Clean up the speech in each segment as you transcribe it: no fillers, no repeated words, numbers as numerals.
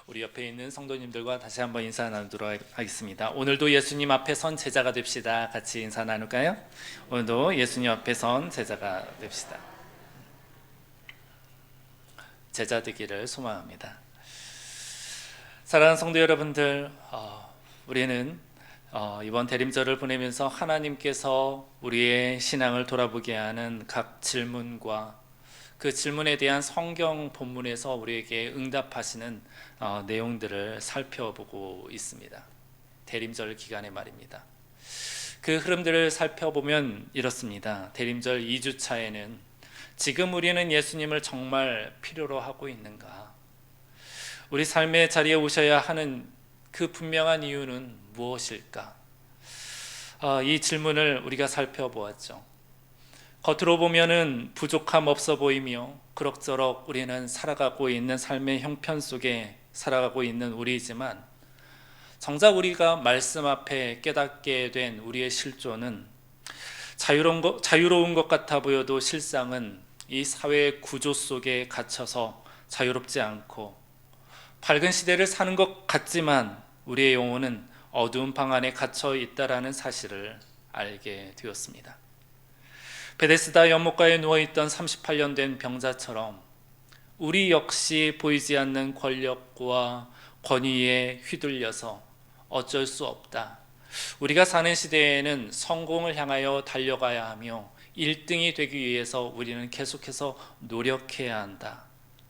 우리 옆에 있는 성도님들과 다시 한번 인사 나누도록 하겠습니다. 오늘도 예수님 앞에 선 제자가 됩시다. 같이 인사 나눌까요? 오늘도 예수님 앞에 선 제자가 됩시다. 제자 되기를 소망합니다. 사랑하는 성도 여러분들, 우리는 이번 대림절을 보내면서 하나님께서 우리의 신앙을 돌아보게 하는 각 질문과 그 질문에 대한 성경 본문에서 우리에게 응답하시는 내용들을 살펴보고 있습니다. 대림절 기간에 말입니다. 그 흐름들을 살펴보면 이렇습니다. 대림절 2주차에는 지금 우리는 예수님을 정말 필요로 하고 있는가? 우리 삶의 자리에 오셔야 하는 그 분명한 이유는 무엇일까? 이 질문을 우리가 살펴보았죠. 겉으로 보면은 부족함 없어 보이며 그럭저럭 우리는 살아가고 있는 삶의 형편 속에 살아가고 있는 우리이지만 정작 우리가 말씀 앞에 깨닫게 된 우리의 실존은 자유로운 것 같아 보여도 실상은 이 사회의 구조 속에 갇혀서 자유롭지 않고 밝은 시대를 사는 것 같지만 우리의 영혼은 어두운 방 안에 갇혀 있다라는 사실을 알게 되었습니다. 베데스다 연못가에 누워있던 38년 된 병자처럼 우리 역시 보이지 않는 권력과 권위에 휘둘려서 어쩔 수 없다. 우리가 사는 시대에는 성공을 향하여 달려가야 하며 1등이 되기 위해서 우리는 계속해서 노력해야 한다.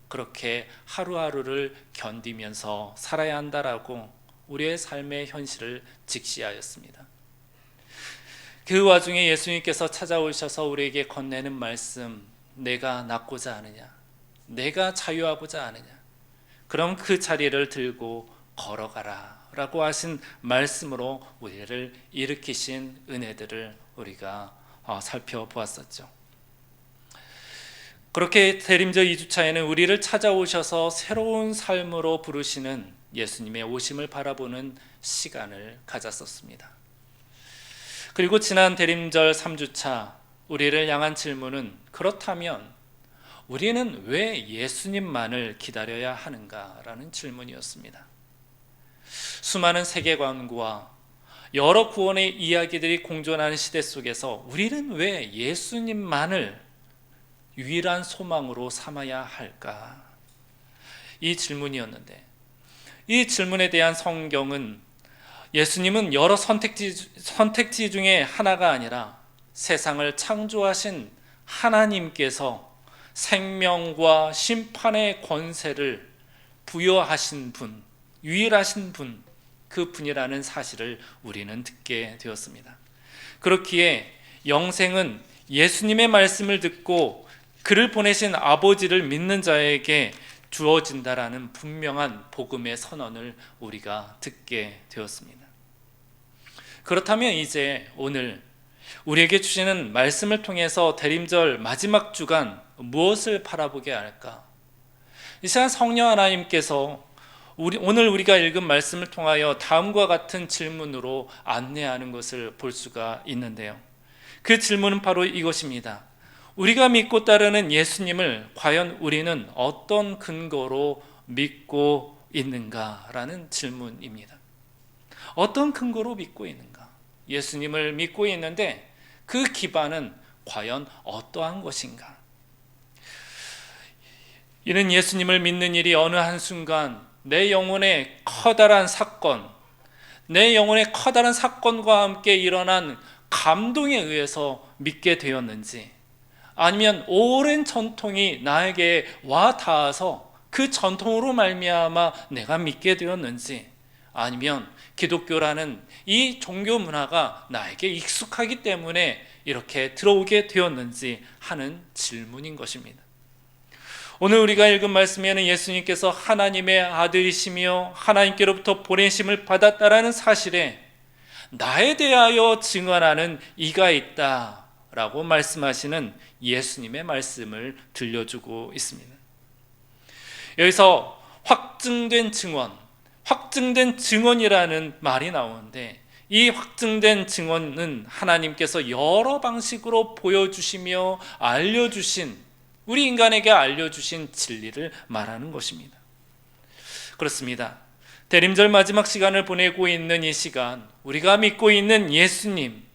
그렇게 하루하루를 견디면서 살아야 한다라고 우리의 삶의 현실을 직시하였습니다. 그 와중에 예수님께서 찾아오셔서 우리에게 건네는 말씀, 내가 낫고자 하느냐, 내가 자유하고자 하느냐, 그럼 그 자리를 들고 걸어가라 라고 하신 말씀으로 우리를 일으키신 은혜들을 우리가 살펴보았었죠. 그렇게 대림절 2주차에는 우리를 찾아오셔서 새로운 삶으로 부르시는 예수님의 오심을 바라보는 시간을 가졌었습니다. 그리고 지난 대림절 3주차 우리를 향한 질문은, 그렇다면 우리는 왜 예수님만을 기다려야 하는가라는 질문이었습니다. 수많은 세계관과 여러 구원의 이야기들이 공존하는 시대 속에서 우리는 왜 예수님만을 유일한 소망으로 삼아야 할까? 이 질문이었는데, 이 질문에 대한 성경은 예수님은 여러 선택지 중에 하나가 아니라 세상을 창조하신 하나님께서 생명과 심판의 권세를 부여하신 분, 유일하신 분, 그 분이라는 사실을 우리는 듣게 되었습니다. 그렇기에 영생은 예수님의 말씀을 듣고 그를 보내신 아버지를 믿는 자에게 주어진다라는 분명한 복음의 선언을 우리가 듣게 되었습니다. 그렇다면 이제 오늘 우리에게 주시는 말씀을 통해서 대림절 마지막 주간 무엇을 바라보게 할까? 이 시간 성령 하나님께서 오늘 우리가 읽은 말씀을 통하여 다음과 같은 질문으로 안내하는 것을 볼 수가 있는데요. 그 질문은 바로 이것입니다. 우리가 믿고 따르는 예수님을 과연 우리는 어떤 근거로 믿고 있는가라는 질문입니다. 어떤 근거로 믿고 있는가? 예수님을 믿고 있는데 그 기반은 과연 어떠한 것인가? 이는 예수님을 믿는 일이 어느 한순간 내 영혼의 커다란 사건, 내 영혼의 커다란 사건과 함께 일어난 감동에 의해서 믿게 되었는지, 아니면 오랜 전통이 나에게 와 닿아서 그 전통으로 말미암아 내가 믿게 되었는지, 아니면 기독교라는 이 종교 문화가 나에게 익숙하기 때문에 이렇게 들어오게 되었는지 하는 질문인 것입니다. 오늘 우리가 읽은 말씀에는 예수님께서 하나님의 아들이시며 하나님께로부터 보내심을 받았다라는 사실에 나에 대하여 증언하는 이가 있다 라고 말씀하시는 예수님의 말씀을 들려주고 있습니다. 여기서 확증된 증언이라는 말이 나오는데, 이 확증된 증언은 하나님께서 여러 방식으로 보여주시며 알려주신, 우리 인간에게 알려주신 진리를 말하는 것입니다. 그렇습니다. 대림절 마지막 시간을 보내고 있는 이 시간, 우리가 믿고 있는 예수님,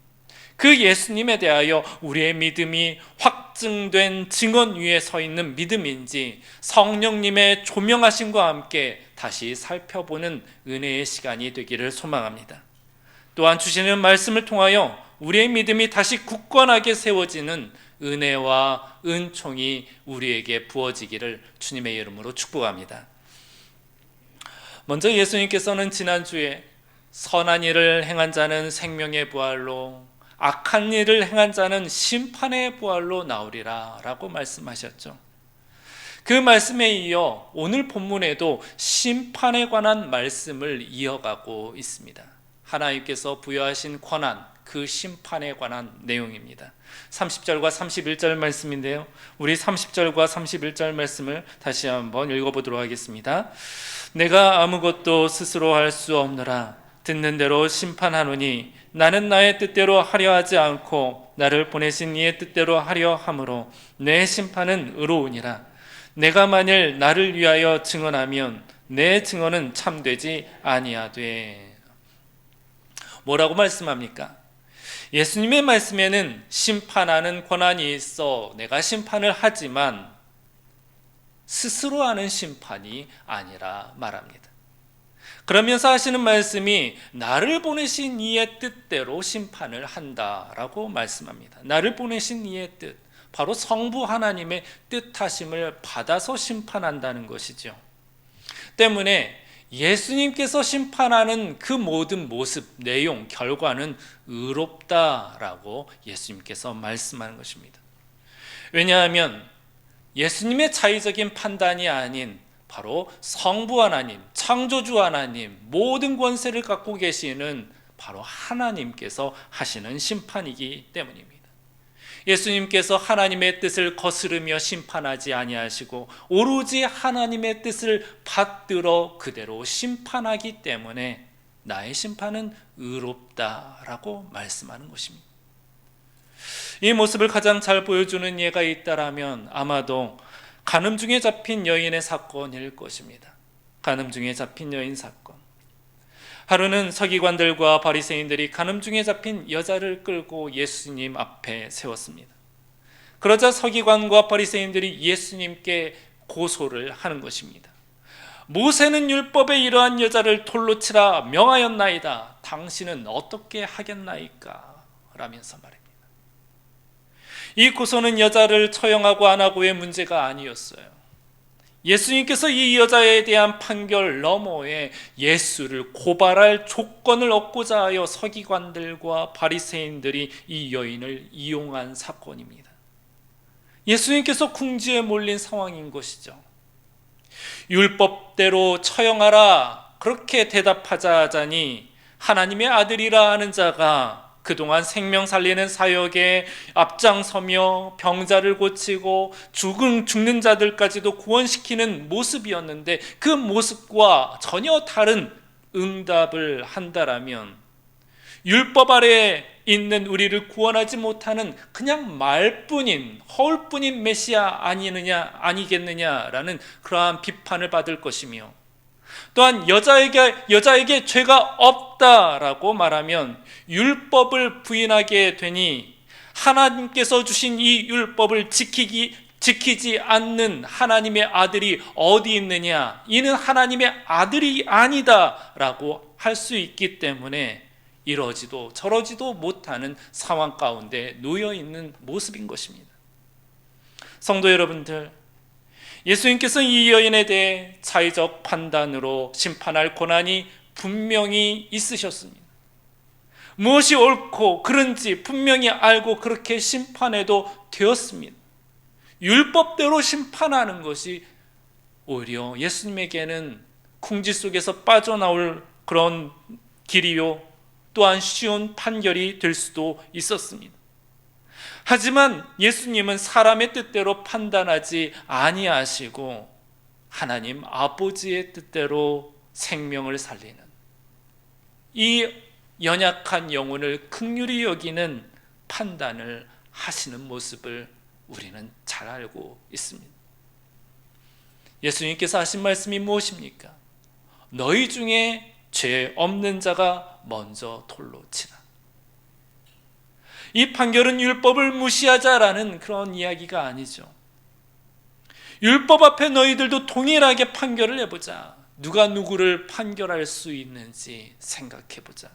그 예수님에 대하여 우리의 믿음이 확증된 증언 위에 서 있는 믿음인지 성령님의 조명하심과 함께 다시 살펴보는 은혜의 시간이 되기를 소망합니다. 또한 주시는 말씀을 통하여 우리의 믿음이 다시 굳건하게 세워지는 은혜와 은총이 우리에게 부어지기를 주님의 이름으로 축복합니다. 먼저 예수님께서는 지난주에 선한 일을 행한 자는 생명의 부활로, 악한 일을 행한 자는 심판의 부활로 나오리라 라고 말씀하셨죠. 그 말씀에 이어 오늘 본문에도 심판에 관한 말씀을 이어가고 있습니다. 하나님께서 부여하신 권한, 그 심판에 관한 내용입니다. 30절과 31절 말씀인데요, 우리 30절과 31절 말씀을 다시 한번 읽어보도록 하겠습니다. 내가 아무것도 스스로 할 수 없노라. 듣는 대로 심판하노니 나는 나의 뜻대로 하려 하지 않고 나를 보내신 이의 뜻대로 하려 함으로 내 심판은 의로우니라. 내가 만일 나를 위하여 증언하면 내 증언은 참되지 아니하되. 뭐라고 말씀합니까? 예수님의 말씀에는 심판하는 권한이 있어 내가 심판을 하지만 스스로 하는 심판이 아니라 말합니다. 그러면서 하시는 말씀이 나를 보내신 이의 뜻대로 심판을 한다라고 말씀합니다. 나를 보내신 이의 뜻, 바로 성부 하나님의 뜻하심을 받아서 심판한다는 것이죠. 때문에 예수님께서 심판하는 그 모든 모습, 내용, 결과는 의롭다라고 예수님께서 말씀하는 것입니다. 왜냐하면 예수님의 자의적인 판단이 아닌 바로 성부 하나님, 창조주 하나님, 모든 권세를 갖고 계시는 바로 하나님께서 하시는 심판이기 때문입니다. 예수님께서 하나님의 뜻을 거스르며 심판하지 아니하시고 오로지 하나님의 뜻을 받들어 그대로 심판하기 때문에 나의 심판은 의롭다라고 말씀하는 것입니다. 이 모습을 가장 잘 보여주는 예가 있다라면 아마도 간음 중에 잡힌 여인의 사건일 것입니다. 간음 중에 잡힌 여인 사건. 하루는 서기관들과 바리새인들이 간음 중에 잡힌 여자를 끌고 예수님 앞에 세웠습니다. 그러자 서기관과 바리새인들이 예수님께 고소를 하는 것입니다. 모세는 율법에 이러한 여자를 돌로 치라 명하였나이다. 당신은 어떻게 하겠나이까? 라면서 말입니다. 이 고소는 여자를 처형하고 안 하고의 문제가 아니었어요. 예수님께서 이 여자에 대한 판결 너머에 예수를 고발할 조건을 얻고자 하여 서기관들과 바리새인들이 이 여인을 이용한 사건입니다. 예수님께서 궁지에 몰린 상황인 것이죠. 율법대로 처형하라 그렇게 대답하자 하자니 하나님의 아들이라 하는 자가 그동안 생명 살리는 사역에 앞장서며 병자를 고치고 죽는 자들까지도 구원시키는 모습이었는데 그 모습과 전혀 다른 응답을 한다라면 율법 아래에 있는 우리를 구원하지 못하는 그냥 말뿐인 허울뿐인 메시아 아니겠느냐라는 그러한 비판을 받을 것이며, 또한 여자에게 죄가 없다라고 말하면 율법을 부인하게 되니 하나님께서 주신 이 율법을 지키지 않는 하나님의 아들이 어디 있느냐, 이는 하나님의 아들이 아니다라고 할 수 있기 때문에 이러지도 저러지도 못하는 상황 가운데 놓여 있는 모습인 것입니다. 성도 여러분들, 예수님께서 이 여인에 대해 자의적 판단으로 심판할 권한이 분명히 있으셨습니다. 무엇이 옳고 그른지 분명히 알고 그렇게 심판해도 되었습니다. 율법대로 심판하는 것이 오히려 예수님에게는 궁지 속에서 빠져나올 그런 길이요, 또한 쉬운 판결이 될 수도 있었습니다. 하지만 예수님은 사람의 뜻대로 판단하지 아니하시고 하나님 아버지의 뜻대로 생명을 살리는, 이 연약한 영혼을 긍휼히 여기는 판단을 하시는 모습을 우리는 잘 알고 있습니다. 예수님께서 하신 말씀이 무엇입니까? 너희 중에 죄 없는 자가 먼저 돌로 치라. 이 판결은 율법을 무시하자라는 그런 이야기가 아니죠. 율법 앞에 너희들도 동일하게 판결을 해보자. 누가 누구를 판결할 수 있는지 생각해보자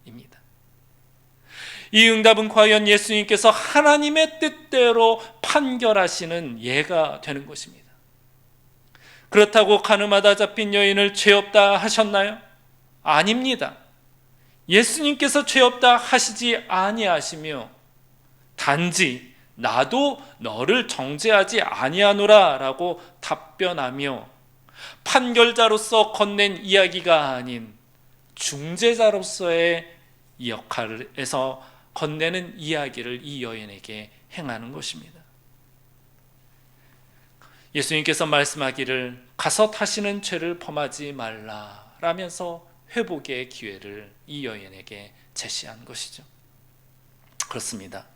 입니다. 이 응답은 과연 예수님께서 하나님의 뜻대로 판결하시는 예가 되는 것입니다. 그렇다고 가늠하다 잡힌 여인을 죄 없다 하셨나요? 아닙니다. 예수님께서 죄 없다 하시지 아니하시며 단지 나도 너를 정죄하지 아니하노라 라고 답변하며 판결자로서 건넨 이야기가 아닌 중재자로서의 역할에서 건네는 이야기를 이 여인에게 행하는 것입니다. 예수님께서 말씀하기를 가서 다시는 죄를 범하지 말라 라면서 회복의 기회를 이 여인에게 제시한 것이죠. 그렇습니다.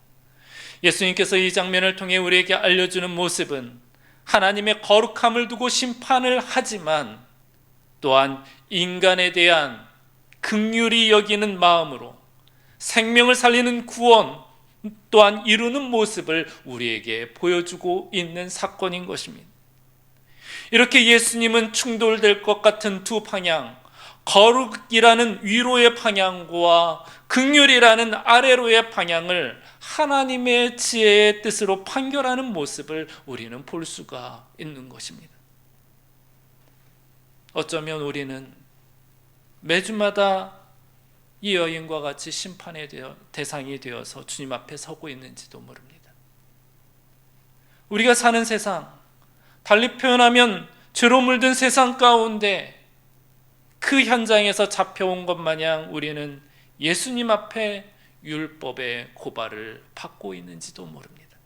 예수님께서 이 장면을 통해 우리에게 알려주는 모습은 하나님의 거룩함을 두고 심판을 하지만 또한 인간에 대한 긍휼히 여기는 마음으로 생명을 살리는 구원 또한 이루는 모습을 우리에게 보여주고 있는 사건인 것입니다. 이렇게 예수님은 충돌될 것 같은 두 방향, 거룩이라는 위로의 방향과 긍휼이라는 아래로의 방향을 하나님의 지혜의 뜻으로 판결하는 모습을 우리는 볼 수가 있는 것입니다. 어쩌면 우리는 매주마다 이 여인과 같이 심판의 대상이 되어서 주님 앞에 서고 있는지도 모릅니다. 우리가 사는 세상, 달리 표현하면 죄로 물든 세상 가운데 그 현장에서 잡혀온 것 마냥 우리는 예수님 앞에 율법의 고발을 받고 있는지도 모릅니다.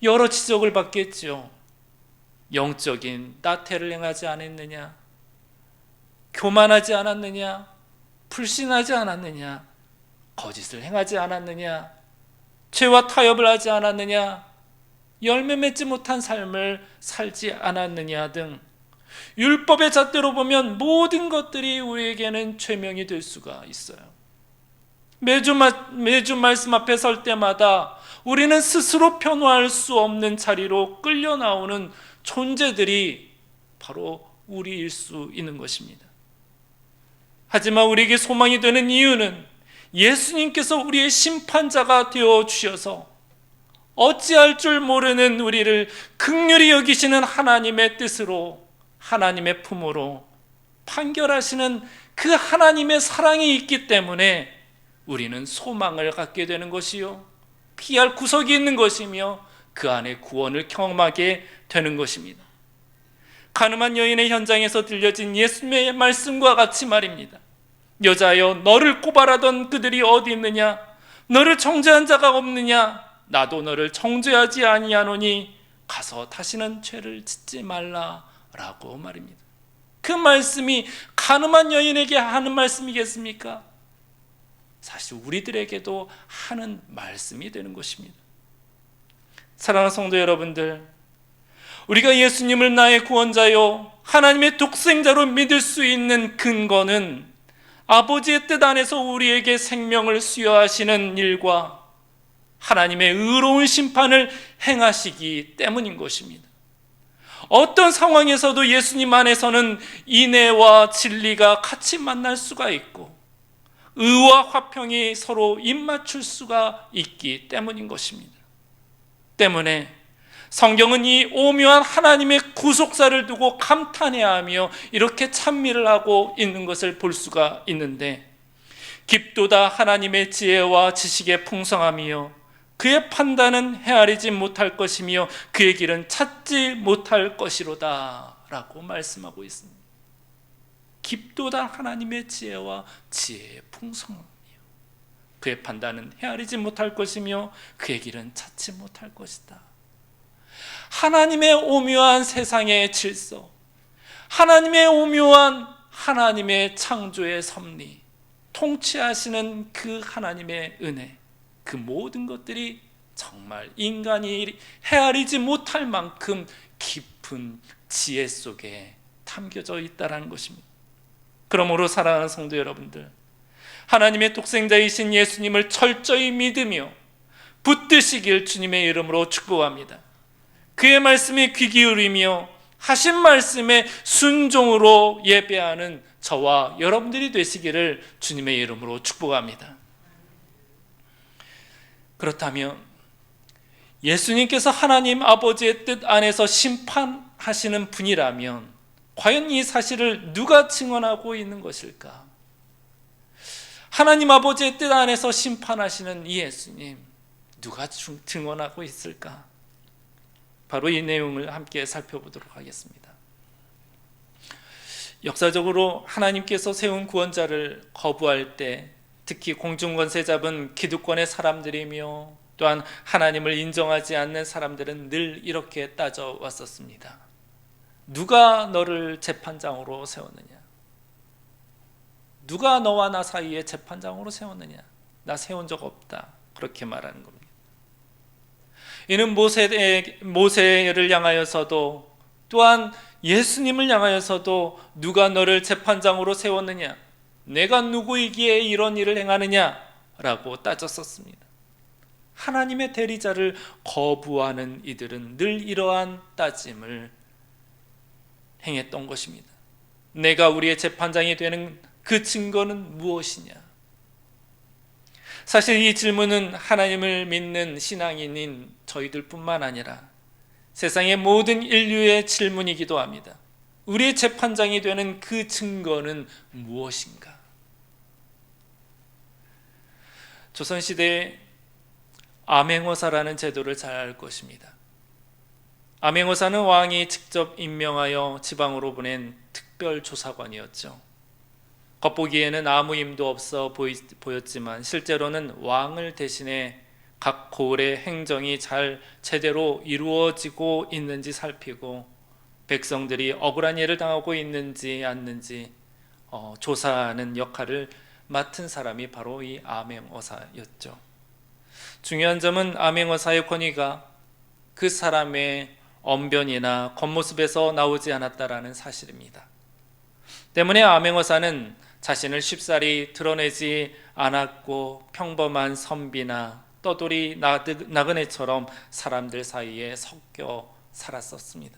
여러 지적을 받겠죠. 영적인 나태를 행하지 않았느냐, 교만하지 않았느냐, 불신하지 않았느냐, 거짓을 행하지 않았느냐, 죄와 타협을 하지 않았느냐, 열매 맺지 못한 삶을 살지 않았느냐 등 율법의 잣대로 보면 모든 것들이 우리에게는 죄명이 될 수가 있어요. 매주 말씀 앞에 설 때마다 우리는 스스로 변화할 수 없는 자리로 끌려 나오는 존재들이 바로 우리일 수 있는 것입니다. 하지만 우리에게 소망이 되는 이유는 예수님께서 우리의 심판자가 되어 주셔서 어찌할 줄 모르는 우리를 긍휼히 여기시는 하나님의 뜻으로, 하나님의 품으로 판결하시는 그 하나님의 사랑이 있기 때문에 우리는 소망을 갖게 되는 것이요, 피할 구석이 있는 것이며 그 안에 구원을 경험하게 되는 것입니다. 가늠한 여인의 현장에서 들려진 예수님의 말씀과 같이 말입니다. 여자여, 너를 고발하던 그들이 어디 있느냐? 너를 정죄한 자가 없느냐? 나도 너를 정죄하지 아니하노니 가서 다시는 죄를 짓지 말라라고 말입니다. 그 말씀이 가늠한 여인에게 하는 말씀이겠습니까? 사실 우리들에게도 하는 말씀이 되는 것입니다. 사랑하는 성도 여러분들, 우리가 예수님을 나의 구원자요 하나님의 독생자로 믿을 수 있는 근거는 아버지의 뜻 안에서 우리에게 생명을 수여하시는 일과 하나님의 의로운 심판을 행하시기 때문인 것입니다. 어떤 상황에서도 예수님 안에서는 인애와 진리가 같이 만날 수가 있고 의와 화평이 서로 입맞출 수가 있기 때문인 것입니다. 때문에 성경은 이 오묘한 하나님의 구속사를 두고 감탄해하며 이렇게 찬미를 하고 있는 것을 볼 수가 있는데, 깊도다 하나님의 지혜와 지식의 풍성함이요 그의 판단은 헤아리지 못할 것이며 그의 길은 찾지 못할 것이로다 라고 말씀하고 있습니다. 깊도다 하나님의 지혜와 지혜의 풍성함이요 그의 판단은 헤아리지 못할 것이며 그의 길은 찾지 못할 것이다. 하나님의 오묘한 세상의 질서, 하나님의 오묘한 하나님의 창조의 섭리, 통치하시는 그 하나님의 은혜, 그 모든 것들이 정말 인간이 헤아리지 못할 만큼 깊은 지혜 속에 담겨져 있다는 것입니다. 그러므로 사랑하는 성도 여러분들, 하나님의 독생자이신 예수님을 철저히 믿으며 붙드시길 주님의 이름으로 축복합니다. 그의 말씀에 귀 기울이며 하신 말씀에 순종으로 예배하는 저와 여러분들이 되시기를 주님의 이름으로 축복합니다. 그렇다면 예수님께서 하나님 아버지의 뜻 안에서 심판하시는 분이라면 과연 이 사실을 누가 증언하고 있는 것일까? 하나님 아버지의 뜻 안에서 심판하시는 이 예수님, 누가 증언하고 있을까? 바로 이 내용을 함께 살펴보도록 하겠습니다. 역사적으로 하나님께서 세운 구원자를 거부할 때 특히 공중권세 잡은 기득권의 사람들이며 또한 하나님을 인정하지 않는 사람들은 늘 이렇게 따져왔었습니다. 누가 너를 재판장으로 세웠느냐? 누가 너와 나 사이에 재판장으로 세웠느냐? 나 세운 적 없다. 그렇게 말하는 겁니다. 이는 모세를 향하여서도 또한 예수님을 향하여서도 누가 너를 재판장으로 세웠느냐? 내가 누구이기에 이런 일을 행하느냐? 라고 따졌었습니다. 하나님의 대리자를 거부하는 이들은 늘 이러한 따짐을 행했던 것입니다. 내가 우리의 재판장이 되는 그 증거는 무엇이냐? 사실 이 질문은 하나님을 믿는 신앙인인 저희들 뿐만 아니라 세상의 모든 인류의 질문이기도 합니다. 우리의 재판장이 되는 그 증거는 무엇인가? 조선시대에 암행어사라는 제도를 잘 알 것입니다. 암행어사는 왕이 직접 임명하여 지방으로 보낸 특별조사관이었죠. 겉보기에는 아무 힘도 없어 보였지만 실제로는 왕을 대신해 각 고을의 행정이 잘 제대로 이루어지고 있는지 살피고 백성들이 억울한 일을 당하고 있는지 않는지 조사하는 역할을 맡은 사람이 바로 이 암행어사였죠. 중요한 점은 암행어사의 권위가 그 사람의 언변이나 겉모습에서 나오지 않았다라는 사실입니다. 때문에 암행어사는 자신을 쉽사리 드러내지 않았고 평범한 선비나 떠돌이 나그네처럼 사람들 사이에 섞여 살았었습니다.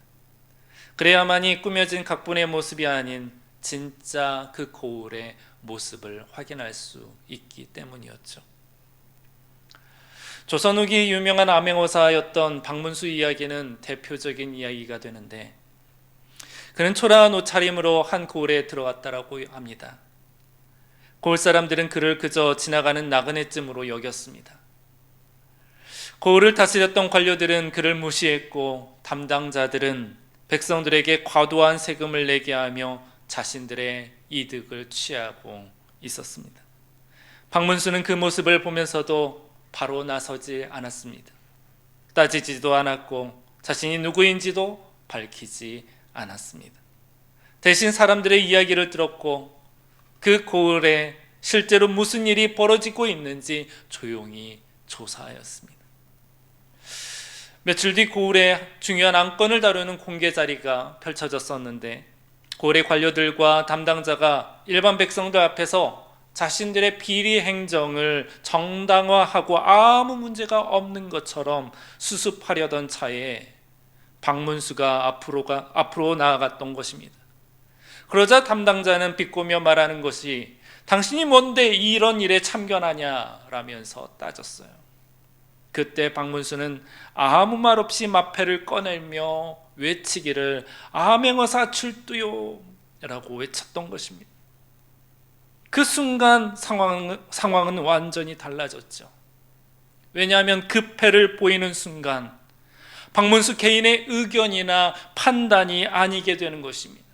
그래야만이 꾸며진 각본의 모습이 아닌 진짜 그 고을의 모습을 확인할 수 있기 때문이었죠. 조선 후기 유명한 암행어사였던 박문수 이야기는 대표적인 이야기가 되는데, 그는 초라한 옷차림으로 한 고을에 들어갔다라고 합니다. 고을 사람들은 그를 그저 지나가는 나그네쯤으로 여겼습니다. 고을을 다스렸던 관료들은 그를 무시했고 담당자들은 백성들에게 과도한 세금을 내게 하며 자신들의 이득을 취하고 있었습니다. 박문수는 그 모습을 보면서도 바로 나서지 않았습니다. 따지지도 않았고 자신이 누구인지도 밝히지 않았습니다. 대신 사람들의 이야기를 들었고 그 고을에 실제로 무슨 일이 벌어지고 있는지 조용히 조사하였습니다. 며칠 뒤 고을에 중요한 안건을 다루는 공개 자리가 펼쳐졌었는데 고을의 관료들과 담당자가 일반 백성들 앞에서 자신들의 비리 행정을 정당화하고 아무 문제가 없는 것처럼 수습하려던 차에 박문수가 앞으로 나아갔던 것입니다. 그러자 담당자는 비꼬며 말하는 것이 당신이 뭔데 이런 일에 참견하냐라면서 따졌어요. 그때 박문수는 아무 말 없이 마패를 꺼내며 외치기를 암행어사 출두요 라고 외쳤던 것입니다. 그 순간 상황은 완전히 달라졌죠. 왜냐하면 그 패를 보이는 순간 박문수 개인의 의견이나 판단이 아니게 되는 것입니다.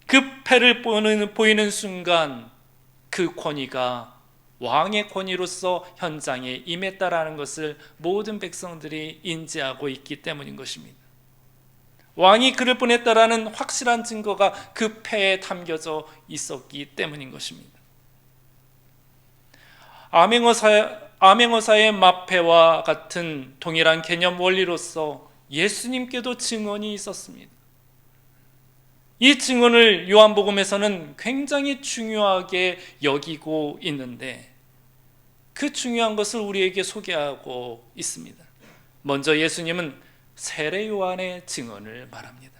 그 패를 보이는 순간 그 권위가 왕의 권위로서 현장에 임했다라는 것을 모든 백성들이 인지하고 있기 때문인 것입니다. 왕이 그를 보냈다라는 확실한 증거가 그 패에 담겨져 있었기 때문인 것입니다. 암행어사의 마패와 같은 동일한 개념 원리로서 예수님께도 증언이 있었습니다. 이 증언을 요한복음에서는 굉장히 중요하게 여기고 있는데 그 중요한 것을 우리에게 소개하고 있습니다. 먼저 예수님은 세례 요한의 증언을 말합니다.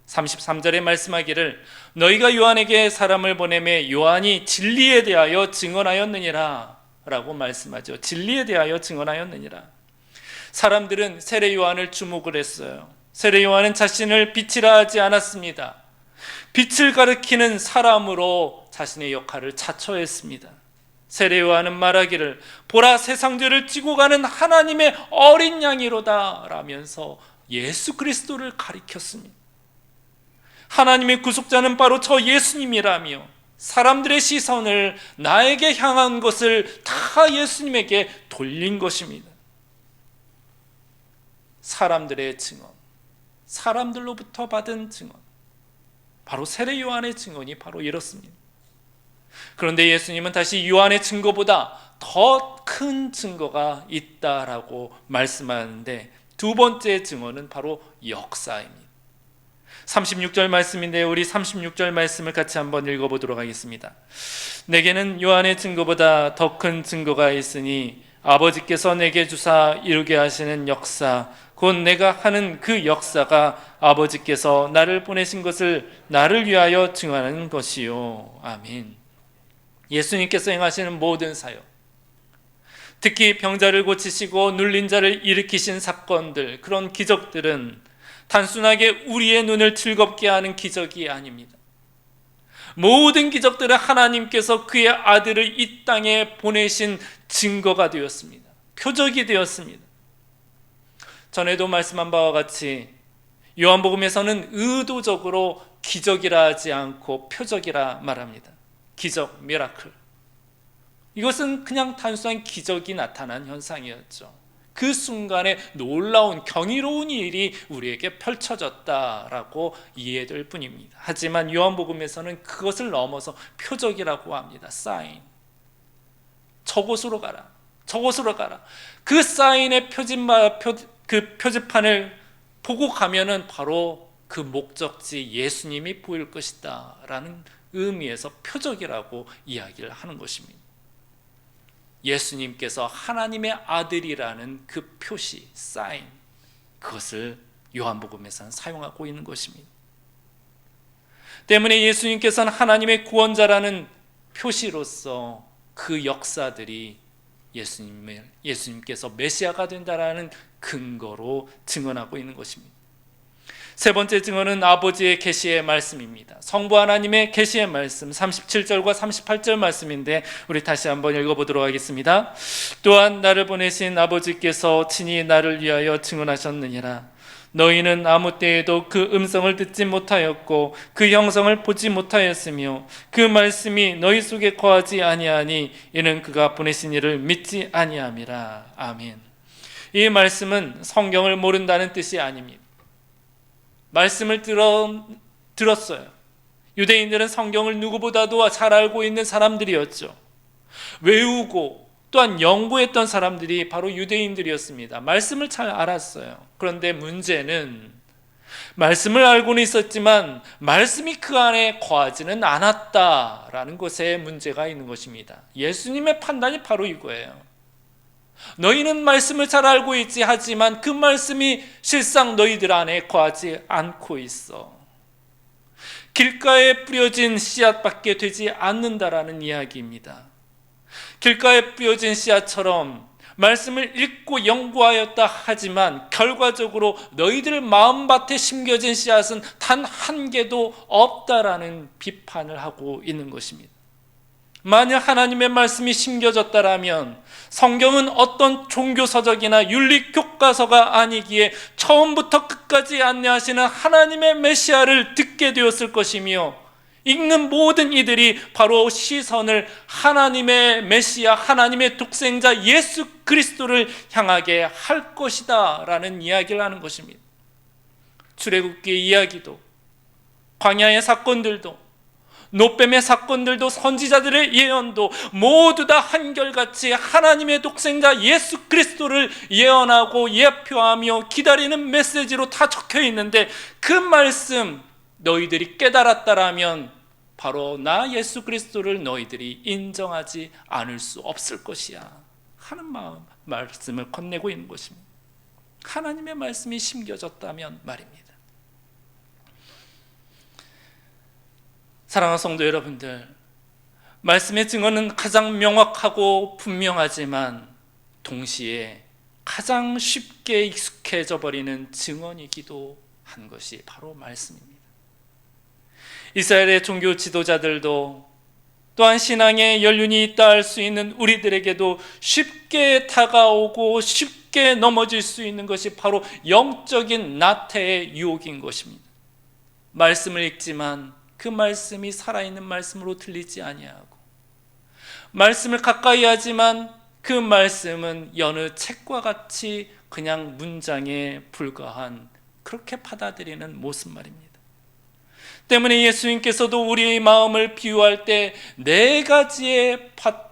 33절에 말씀하기를 너희가 요한에게 사람을 보내매 요한이 진리에 대하여 증언하였느니라 라고 말씀하죠. 진리에 대하여 증언하였느니라. 사람들은 세례 요한을 주목을 했어요. 세례 요한은 자신을 빛이라 하지 않았습니다. 빛을 가리키는 사람으로 자신의 역할을 자처했습니다. 세례 요한은 말하기를 보라 세상 죄를 지고 가는 하나님의 어린 양이로다 라면서 예수 그리스도를 가리켰습니다. 하나님의 구속자는 바로 저 예수님이라며 사람들의 시선을 나에게 향한 것을 다 예수님에게 돌린 것입니다. 사람들의 증언, 사람들로부터 받은 증언, 바로 세례 요한의 증언이 바로 이렇습니다. 그런데 예수님은 다시 요한의 증거보다 더 큰 증거가 있다라고 말씀하는데 두 번째 증언은 바로 역사입니다. 36절 말씀인데 우리 36절 말씀을 같이 한번 읽어보도록 하겠습니다. 내게는 요한의 증거보다 더 큰 증거가 있으니 아버지께서 내게 주사 이루게 하시는 역사 곧 내가 하는 그 역사가 아버지께서 나를 보내신 것을 나를 위하여 증언하는 것이요. 아멘. 예수님께서 행하시는 모든 사역, 특히 병자를 고치시고 눌린 자를 일으키신 사건들, 그런 기적들은 단순하게 우리의 눈을 즐겁게 하는 기적이 아닙니다. 모든 기적들은 하나님께서 그의 아들을 이 땅에 보내신 증거가 되었습니다. 표적이 되었습니다. 전에도 말씀한 바와 같이 요한복음에서는 의도적으로 기적이라 하지 않고 표적이라 말합니다. 기적, 미라클. 이것은 그냥 단순한 기적이 나타난 현상이었죠. 그 순간에 놀라운 경이로운 일이 우리에게 펼쳐졌다라고 이해될 뿐입니다. 하지만 요한복음에서는 그것을 넘어서 표적이라고 합니다. 사인. 저곳으로 가라. 저곳으로 가라. 그 사인의 그 표지판을 보고 가면은 바로 그 목적지 예수님이 보일 것이다 라는 의미에서 표적이라고 이야기를 하는 것입니다. 예수님께서 하나님의 아들이라는 그 표시, 사인, 그것을 요한복음에서는 사용하고 있는 것입니다. 때문에 예수님께서는 하나님의 구원자라는 표시로서 그 역사들이 예수님께서 메시아가 된다라는 근거로 증언하고 있는 것입니다. 세 번째 증언은 아버지의 계시의 말씀입니다. 성부 하나님의 계시의 말씀 37절과 38절 말씀인데 우리 다시 한번 읽어보도록 하겠습니다. 또한 나를 보내신 아버지께서 친히 나를 위하여 증언하셨느니라. 너희는 아무 때에도 그 음성을 듣지 못하였고 그 형성을 보지 못하였으며 그 말씀이 너희 속에 거하지 아니하니 이는 그가 보내신 이를 믿지 아니함이라. 아멘. 이 말씀은 성경을 모른다는 뜻이 아닙니다. 말씀을 들었어요. 유대인들은 성경을 누구보다도 잘 알고 있는 사람들이었죠. 외우고 또한 연구했던 사람들이 바로 유대인들이었습니다. 말씀을 잘 알았어요. 그런데 문제는 말씀을 알고는 있었지만 말씀이 그 안에 거하지는 않았다라는 것에 문제가 있는 것입니다. 예수님의 판단이 바로 이거예요. 너희는 말씀을 잘 알고 있지 하지만 그 말씀이 실상 너희들 안에 거하지 않고 있어. 길가에 뿌려진 씨앗밖에 되지 않는다라는 이야기입니다. 길가에 뿌려진 씨앗처럼 말씀을 읽고 연구하였다 하지만 결과적으로 너희들 마음밭에 심겨진 씨앗은 단 한 개도 없다라는 비판을 하고 있는 것입니다. 만약 하나님의 말씀이 심겨졌다라면 성경은 어떤 종교서적이나 윤리교과서가 아니기에 처음부터 끝까지 안내하시는 하나님의 메시아를 듣게 되었을 것이며 읽는 모든 이들이 바로 시선을 하나님의 메시아, 하나님의 독생자 예수 그리스도를 향하게 할 것이다 라는 이야기를 하는 것입니다. 출애굽기의 이야기도 광야의 사건들도 노뱀의 사건들도 선지자들의 예언도 모두 다 한결같이 하나님의 독생자 예수 그리스도를 예언하고 예표하며 기다리는 메시지로 다 적혀 있는데 그 말씀, 너희들이 깨달았다라면 바로 나 예수 그리스도를 너희들이 인정하지 않을 수 없을 것이야 하는 말씀을 건네고 있는 것입니다. 하나님의 말씀이 심겨졌다면 말입니다. 사랑하는 성도 여러분들, 말씀의 증언은 가장 명확하고 분명하지만 동시에 가장 쉽게 익숙해져 버리는 증언이기도 한 것이 바로 말씀입니다. 이스라엘의 종교 지도자들도 또한 신앙에 연륜이 있다 할 수 있는 우리들에게도 쉽게 다가오고 쉽게 넘어질 수 있는 것이 바로 영적인 나태의 유혹인 것입니다. 말씀을 읽지만 그 말씀이 살아있는 말씀으로 들리지 아니하고, 말씀을 가까이 하지만 그 말씀은 여느 책과 같이 그냥 문장에 불과한, 그렇게 받아들이는 모습 말입니다. 때문에 예수님께서도 우리의 마음을 비유할 때 네 가지의 밭,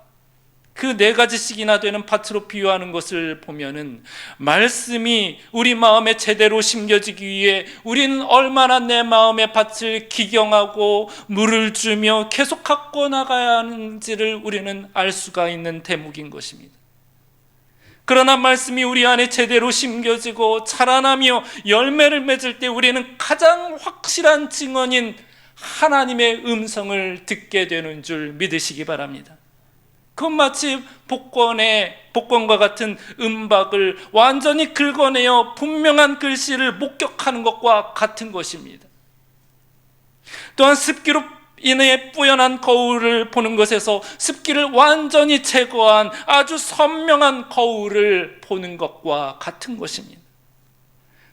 그 네 가지씩이나 되는 밭으로 비유하는 것을 보면은 말씀이 우리 마음에 제대로 심겨지기 위해 우리는 얼마나 내 마음의 밭을 기경하고 물을 주며 계속 갖고 나가야 하는지를 우리는 알 수가 있는 대목인 것입니다. 그러나 말씀이 우리 안에 제대로 심겨지고 자라나며 열매를 맺을 때 우리는 가장 확실한 증언인 하나님의 음성을 듣게 되는 줄 믿으시기 바랍니다. 그건 마치 복권과 같은 음박을 완전히 긁어내어 분명한 글씨를 목격하는 것과 같은 것입니다. 또한 습기로 인해 뿌연한 거울을 보는 것에서 습기를 완전히 제거한 아주 선명한 거울을 보는 것과 같은 것입니다.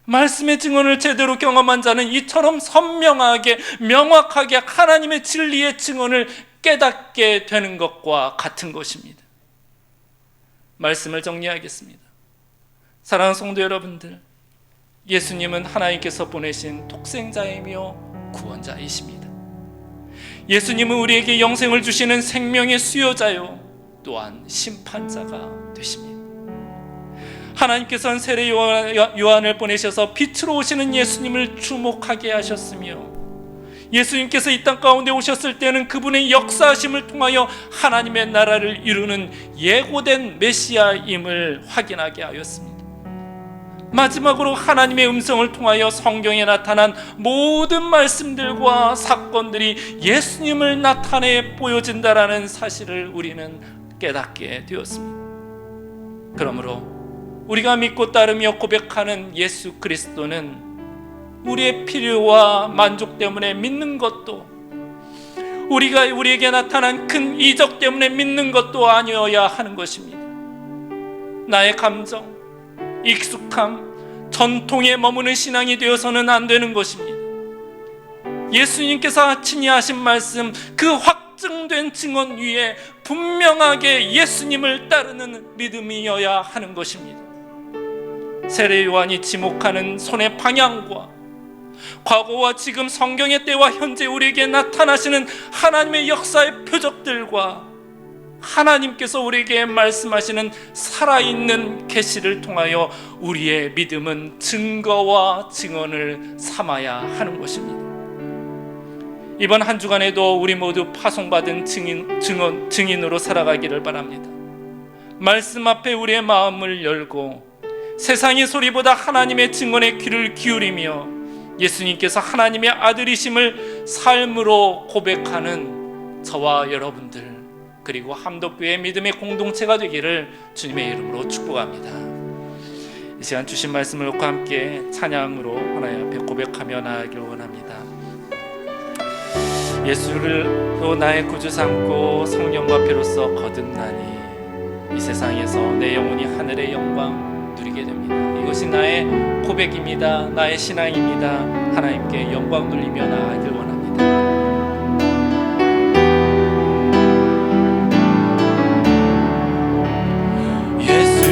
말씀의 증언을 제대로 경험한 자는 이처럼 선명하게 명확하게 하나님의 진리의 증언을 깨닫게 되는 것과 같은 것입니다. 말씀을 정리하겠습니다. 사랑하는 성도 여러분들, 예수님은 하나님께서 보내신 독생자이며 구원자이십니다. 예수님은 우리에게 영생을 주시는 생명의 수요자요 또한 심판자가 되십니다. 하나님께서는 세례 요한을 보내셔서 빛으로 오시는 예수님을 주목하게 하셨으며, 예수님께서 이 땅 가운데 오셨을 때는 그분의 역사하심을 통하여 하나님의 나라를 이루는 예고된 메시아임을 확인하게 하였습니다. 마지막으로 하나님의 음성을 통하여 성경에 나타난 모든 말씀들과 사건들이 예수님을 나타내 보여진다라는 사실을 우리는 깨닫게 되었습니다. 그러므로 우리가 믿고 따르며 고백하는 예수 그리스도는 우리의 필요와 만족 때문에 믿는 것도, 우리에게 나타난 큰 이적 때문에 믿는 것도 아니어야 하는 것입니다. 나의 감정, 익숙함, 전통에 머무는 신앙이 되어서는 안 되는 것입니다. 예수님께서 친히 하신 말씀, 그 확증된 증언 위에 분명하게 예수님을 따르는 믿음이어야 하는 것입니다. 세례 요한이 지목하는 손의 방향과 과거와 지금 성경의 때와 현재 우리에게 나타나시는 하나님의 역사의 표적들과 하나님께서 우리에게 말씀하시는 살아있는 계시를 통하여 우리의 믿음은 증거와 증언을 삼아야 하는 것입니다. 이번 한 주간에도 우리 모두 파송받은 증인으로 살아가기를 바랍니다. 말씀 앞에 우리의 마음을 열고 세상의 소리보다 하나님의 증언에 귀를 기울이며 예수님께서 하나님의 아들이심을 삶으로 고백하는 저와 여러분들, 그리고 함덕교회 믿음의 공동체가 되기를 주님의 이름으로 축복합니다. 이 시간 주신 말씀을 놓고 함께 찬양으로 하나님 앞에 고백하며 나아가길 원합니다. 예수를 나의 구주 삼고 성령과 피로써 거듭나니 이 세상에서 내 영혼이 하늘의 영광 누리게 됩니다. 이것이 나의 고백입니다. 나의 신앙입니다. 하나님께 영광 돌리며 나아가길 원합니다. 이것이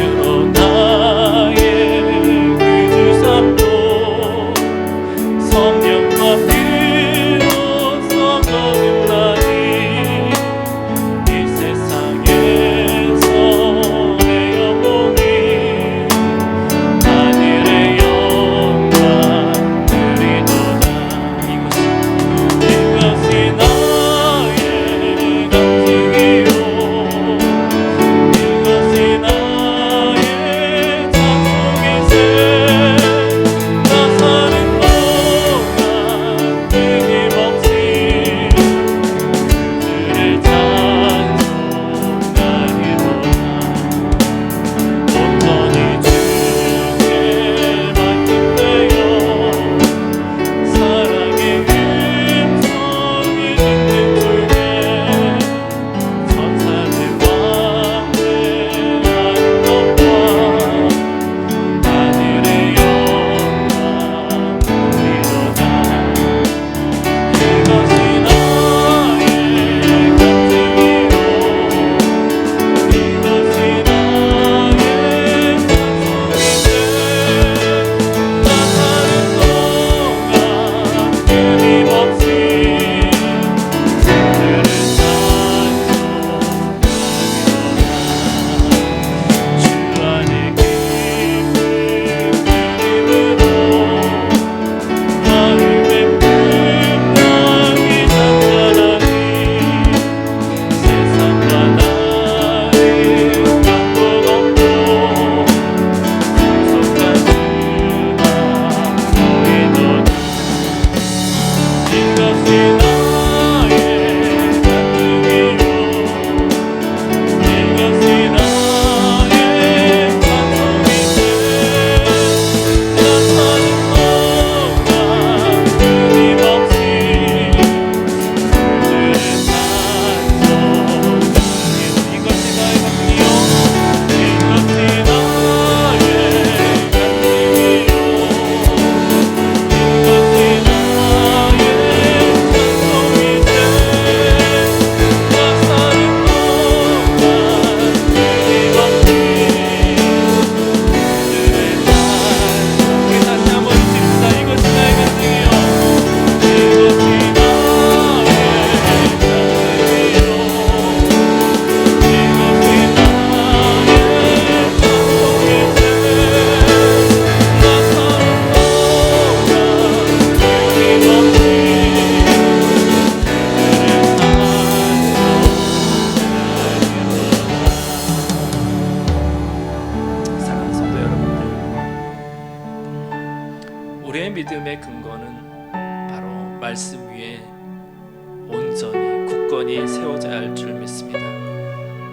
굳건히 세워져야 할 줄 믿습니다.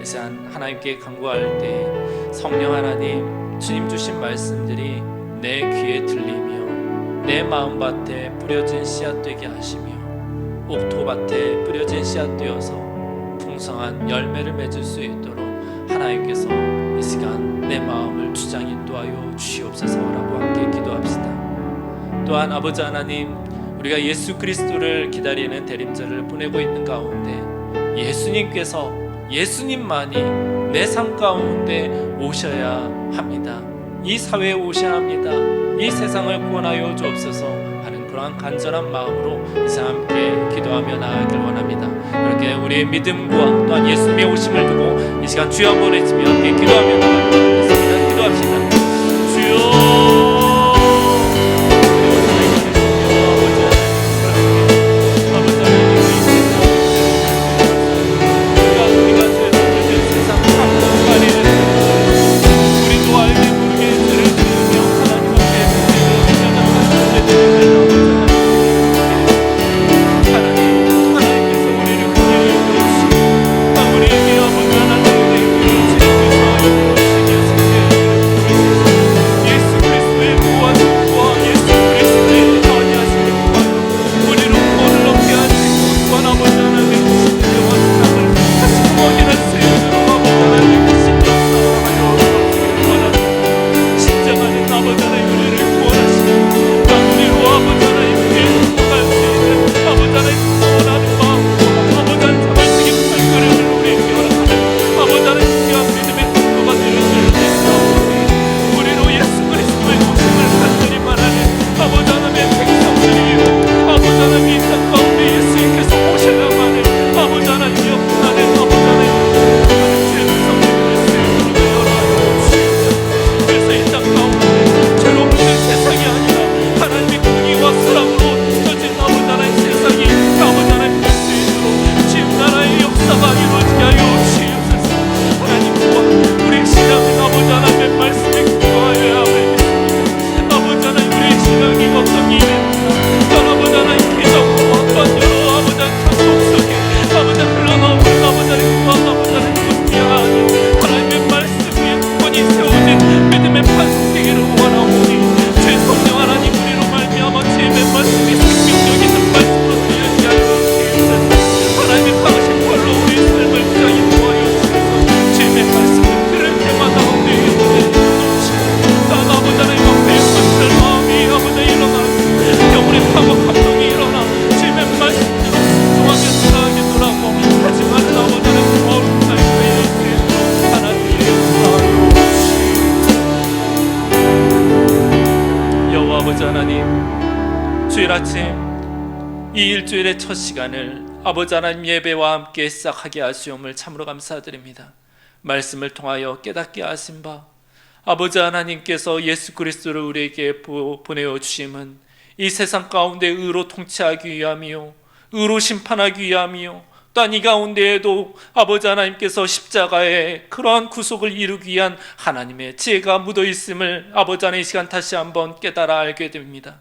이 시간 하나님께 간구할 때 성령 하나님, 주님 주신 말씀들이 내 귀에 들리며 내 마음밭에 뿌려진 씨앗 되게 하시며 옥토밭에 뿌려진 씨앗 되어서 풍성한 열매를 맺을 수 있도록 하나님께서 이 시간 내 마음을 주장 인도하여 주시옵소서라고 함께 기도합시다. 또한 아버지 하나님, 우리가 예수 그리스도를 기다리는 대림절을 보내고 있는 가운데 예수님께서, 예수님만이 내 삶 가운데 오셔야 합니다. 이 사회에 오셔야 합니다. 이 세상을 구원하여 주옵소서 하는 그러한 간절한 마음으로 이 시간 함께 기도하며 나아가길 원합니다. 그렇게 우리의 믿음과 또한 예수님의 오심을 두고 이 시간 주여 한번 외치며 함께 기도하며 나아가겠습니다. 기도합시다. 주여, 주일 아침 이 일주일의 첫 시간을 아버지 하나님 예배와 함께 시작하게 하시옵을 참으로 감사드립니다. 말씀을 통하여 깨닫게 하신 바 아버지 하나님께서 예수 그리스도를 우리에게 보내어 주심은 이 세상 가운데 의로 통치하기 위함이요 의로 심판하기 위함이요 또한 이 가운데에도 아버지 하나님께서 십자가의 그러한 구속을 이루기 위한 하나님의 지혜가 묻어 있음을 아버지 하나님 이 시간 다시 한번 깨달아 알게 됩니다.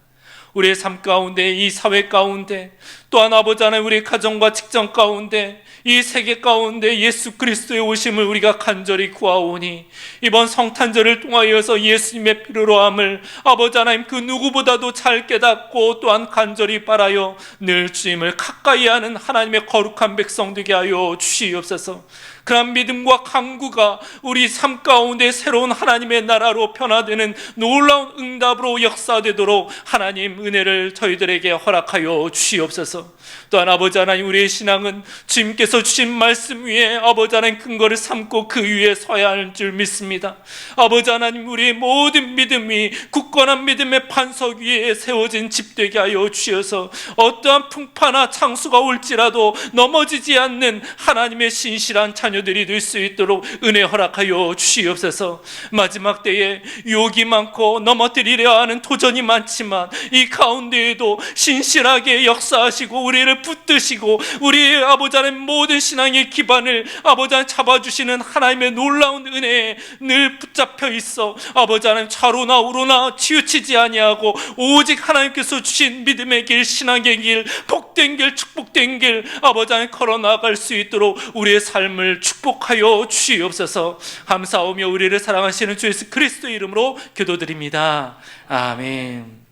우리의 삶 가운데, 이 사회 가운데, 또한 아버지 하나님 우리의 가정과 직장 가운데, 이 세계 가운데 예수 그리스도의 오심을 우리가 간절히 구하오니 이번 성탄절을 통하여서 예수님의 피로 함을 아버지 하나님 그 누구보다도 잘 깨닫고 또한 간절히 바라여 늘 주님을 가까이 하는 하나님의 거룩한 백성 되게 하여 주시옵소서. 그런 믿음과 간구가 우리 삶 가운데 새로운 하나님의 나라로 변화되는 놀라운 응답으로 역사되도록 하나님 은혜를 저희들에게 허락하여 주시옵소서. 또한 아버지 하나님 우리의 신앙은 주님께서 주신 말씀 위에 아버지 하나님 근거를 삼고 그 위에 서야 할 줄 믿습니다. 아버지 하나님 우리의 모든 믿음이 굳건한 믿음의 반석 위에 세워진 집 되게 하여 주셔서 어떠한 풍파나 창수가 올지라도 넘어지지 않는 하나님의 신실한 자녀 자녀들이 될 수 있도록 은혜 허락하여 주시옵소서. 마지막 때에 유혹이 많고 넘어뜨리려 하는 도전이 많지만 이 가운데에도 신실하게 역사하시고 우리를 붙드시고 우리의 아버지 하나님 모든 신앙의 기반을 아버지 하나님 잡아주시는 하나님의 놀라운 은혜에 늘 붙잡혀 있어 아버지 하나님 좌로나 우로나 치우치지 아니하고 오직 하나님께서 주신 믿음의 길, 신앙의 길, 복된 길, 축복된 길 아버지 하나님 걸어 나갈 수 있도록 우리의 삶을 축복하여 주시옵소서. 감사하며 우리를 사랑하시는 주 예수 그리스도의 이름으로 기도드립니다. 아멘.